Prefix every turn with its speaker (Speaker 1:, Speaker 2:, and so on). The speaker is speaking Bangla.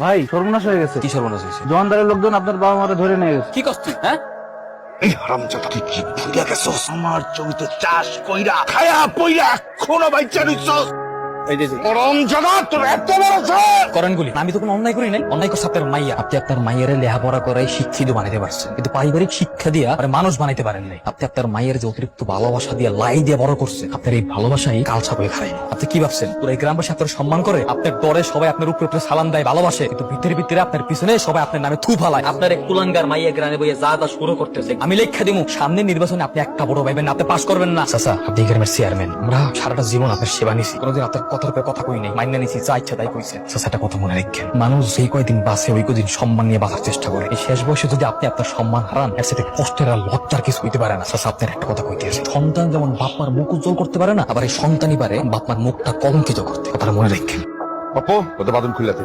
Speaker 1: ভাই সর্বনাশ হয়ে গেছে।
Speaker 2: কি সর্বনাশ হয়েছে?
Speaker 1: জোয়ানদারের লোকজন আপনার বাবা মারে ধরে নিয়ে গেছে।
Speaker 2: কি করছ তুই? হ্যাঁ,
Speaker 3: এই হারামজাদা তুই কি ভুলিয়া গেছস? আমার জমিতে চাষ কইরা খায়া পইরা এখনো বাইচা রইছস।
Speaker 2: এই যে
Speaker 3: হারামজাদা তোর এত বড় সাহস!
Speaker 2: করেন গুলি। আমি তো কোনো অন্যায় করি নাই। অন্যায় করছে আপনার মাইয়া। আপনি আপনার মাইয়ের লেখাপড়া করাই শিক্ষিত বানাইতে পারছেন, কিন্তু পারিবারিক শিক্ষা দিয়া আর মানুষ বানাইতে পারেন নাই। আপনি আপনার মাইয়ের যে অতিরিক্ত ভালোবাসা দিয়ে লাই দিয়ে বড় করছে, আপনার এই ভালোবাসাই কাল ছাপে খায়। আপনি কি ভাবছেন পুরো এই গ্রামবাসী আপনার সম্মান করে? আপনার ডরে সবাই আপনার উপরে উপরে সালাম দেয়, ভালোবাসে, কিন্তু ভিতরে ভিতরে আপনার পিছনে সবাই আপনার নামে থু ফালায়। আপনার এক কুলাঙ্গার মাইয়া গ্রামে বইয়ে যা যা শুরু করতেছে, আমি লেখা দিমু সামনে নির্বাচনে আপনি একটা বড় পাইবেন না, আপনি পাস করবেন না। চাচা, আপনি এই গ্রামের চেয়ারম্যান। আমরা সারাটা জীবন আপনার সেবা নিছি, কোনোদিন আপনার কথার উপরে কথা কই নাই, মাইনা নিছি, যা ইচ্ছা তাই কইছে। চাচা, একটা কথা মনে রাখেন, মানুষ যেই কয়দিন বাঁচে ওই কদিন সম্মান নিয়ে বাঁচার চেষ্টা করে। এই শেষ বয়সে যদি আপনি আপনার সম্মান হারান, এর সাথে কষ্টের আর লজ্জার কিছু হইতে পারে না। চাচা, আপনার একটা কথা কইতে আছে, সন্তান যেমন বাপমার মুখ উজ্জ্বল করতে পারে না, আবার এই সন্তানই পারে বাপমার মুখটা কলঙ্কিত করতে। কথাটা মনে রাখেন।
Speaker 3: বাপু ওদের বাদন খুললাতে